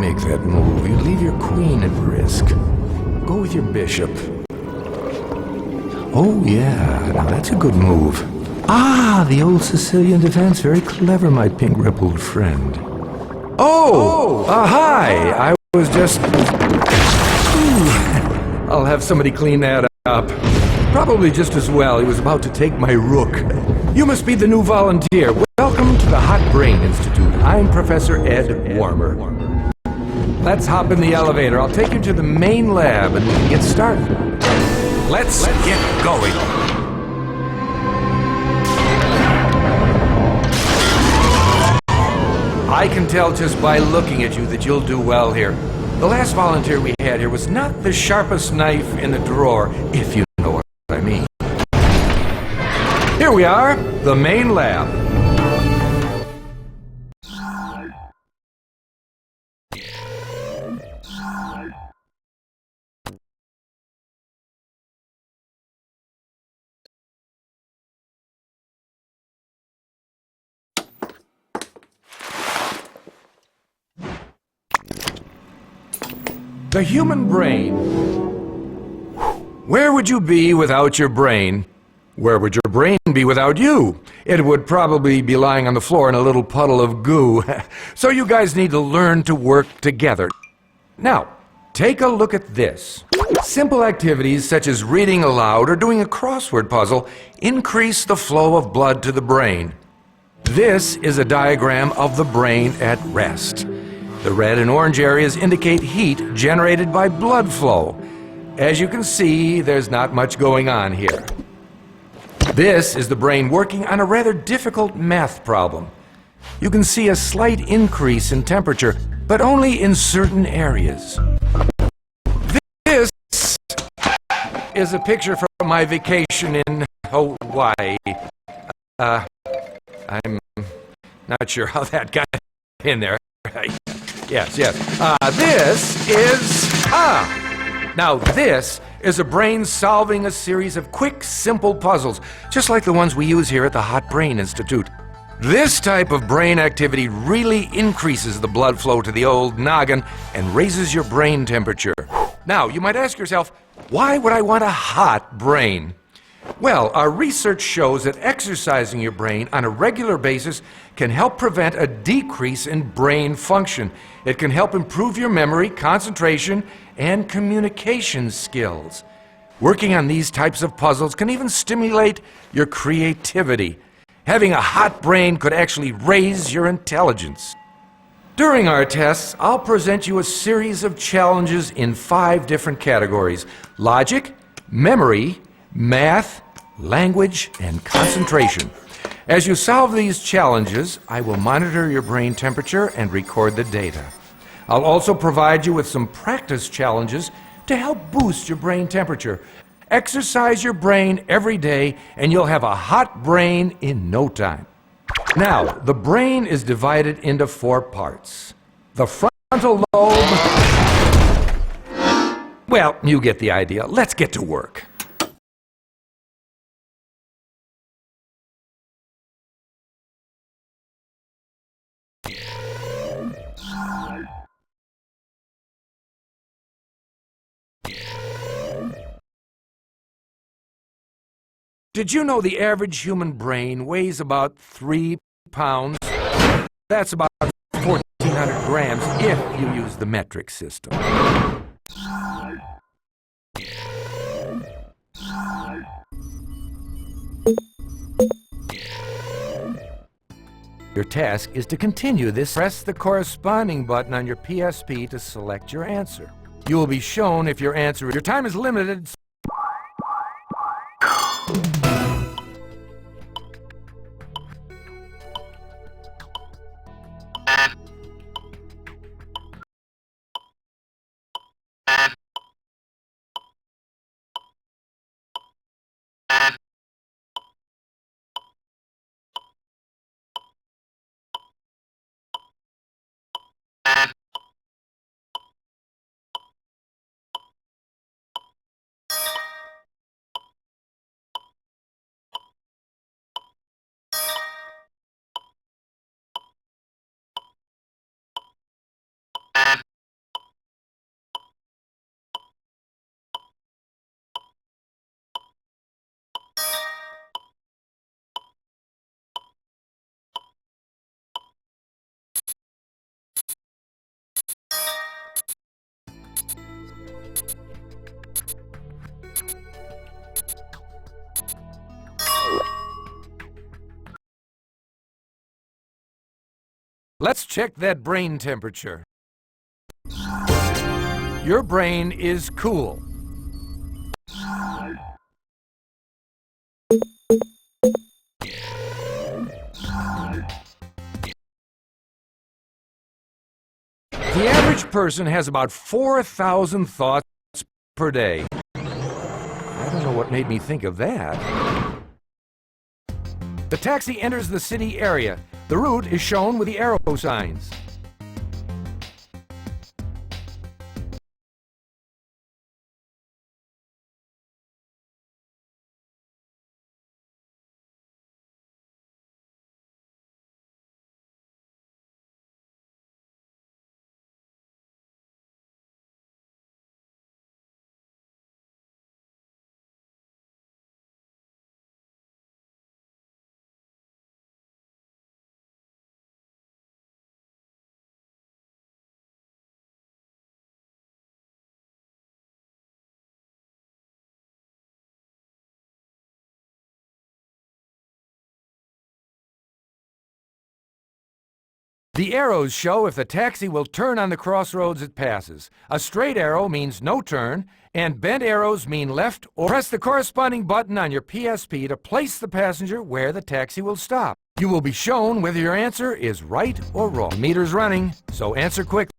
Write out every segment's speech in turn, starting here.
make that move. You'd leave your queen at risk. Go with your bishop. Oh, yeah. Now that's a good move. Ah, the old Sicilian defense. Very clever, my pink-rippled friend. Hi. I was just... Ooh. I'll have somebody clean that up. Probably just as well. He was about to take my rook. You must be the new volunteer. Welcome to the Hot Brain Institute. I'm Professor Ed Warmer. Let's hop in the elevator. I'll take you to the main lab and we can get started. Let's get going. I can tell just by looking at you that you'll do well here. The last volunteer we had here was not the sharpest knife in the drawer, if you know what I mean. Here we are, the main lab. The human brain. Where would you be without your brain? Where would your brain be without you? It would probably be lying on the floor in a little puddle of goo. So you guys need to learn to work together. Now, take a look at this. Simple activities such as reading aloud or doing a crossword puzzle increase the flow of blood to the brain. This is a diagram of the brain at rest. The red and orange areas indicate heat generated by blood flow. As you can see, there's not much going on here. This is the brain working on a rather difficult math problem. You can see a slight increase in temperature, but only in certain areas. This is a picture from my vacation in Hawaii. I'm not sure how that got in there. Yes. Now this is a brain solving a series of quick, simple puzzles, just like the ones we use here at the Hot Brain Institute. This type of brain activity really increases the blood flow to the old noggin and raises your brain temperature. Now, you might ask yourself, why would I want a hot brain? Well, our research shows that exercising your brain on a regular basis can help prevent a decrease in brain function. It can help improve your memory, concentration, and communication skills. Working on these types of puzzles can even stimulate your creativity. Having a hot brain could actually raise your intelligence. During our tests, I'll present you a series of challenges in 5 different categories: logic, memory, math, language, and concentration. As you solve these challenges, I will monitor your brain temperature and record the data. I'll also provide you with some practice challenges to help boost your brain temperature. Exercise your brain every day and you'll have a hot brain in no time. Now, the brain is divided into 4 parts. The frontal lobe... Well, you get the idea. Let's get to work. Did you know the average human brain weighs about 3 pounds? That's about 1,400 grams if you use the metric system. Your task is to continue this. Press the corresponding button on your PSP to select your answer. You will be shown if your time is limited. Let's check that brain temperature. Your brain is cool. The average person has about 4,000 thoughts per day. I don't know what made me think of that. The taxi enters the city area. The route is shown with the arrow signs. The arrows show if the taxi will turn on the crossroads it passes. A straight arrow means no turn, and bent arrows mean left or press the corresponding button on your PSP to place the passenger where the taxi will stop. You will be shown whether your answer is right or wrong. The meter's running, so answer quick.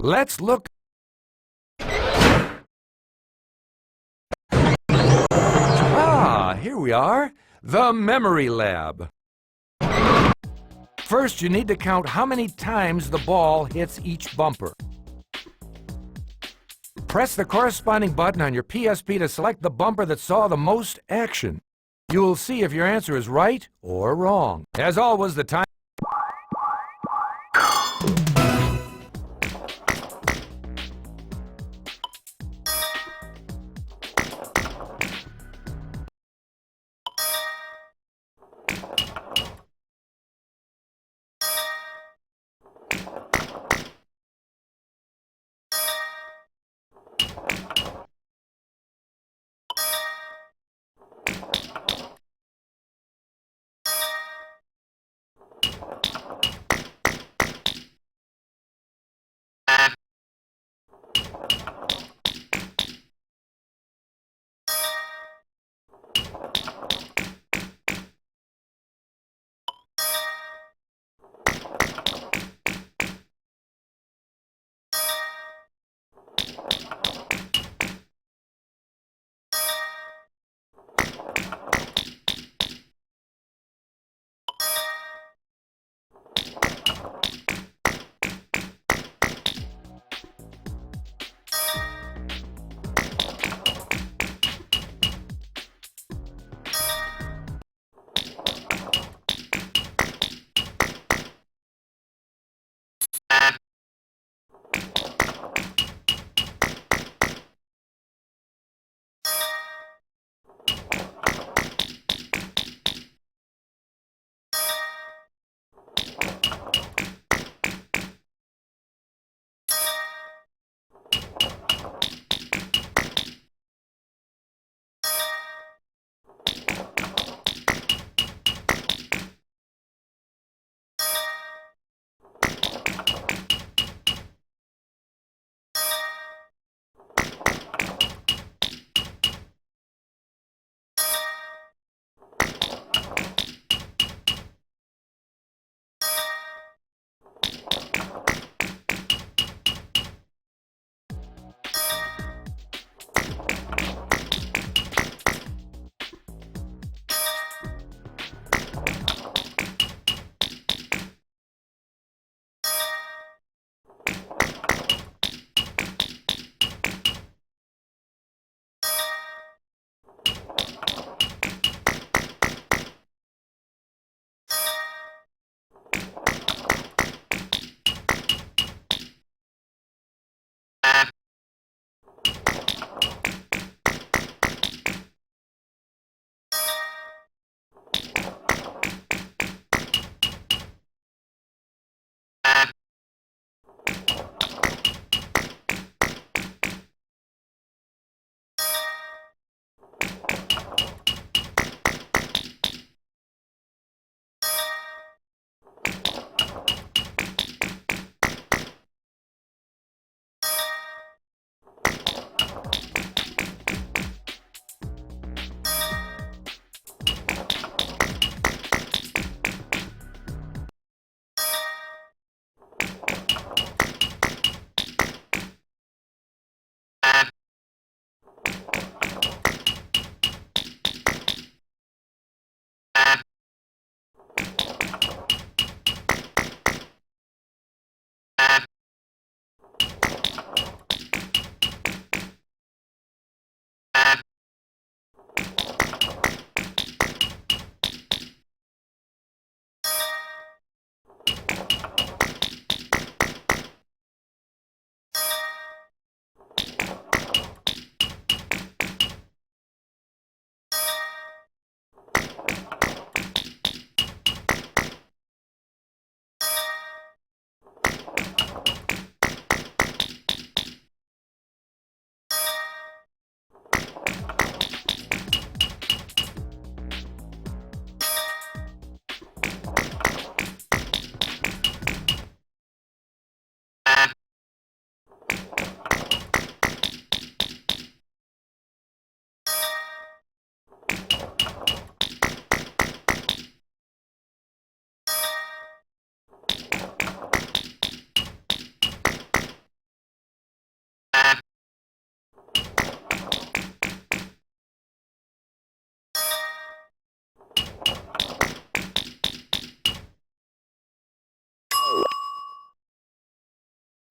Let's look. Ah, here we are. The memory lab. First, you need to count how many times the ball hits each bumper. Press the corresponding button on your PSP to select the bumper that saw the most action. You will see if your answer is right or wrong. As always, the time.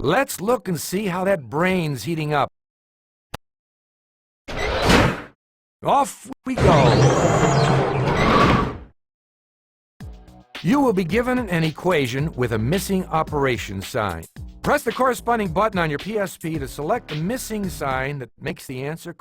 Let's look and see how that brain's heating up. Off we go. You will be given an equation with a missing operation sign. Press the corresponding button on your PSP to select the missing sign that makes the answer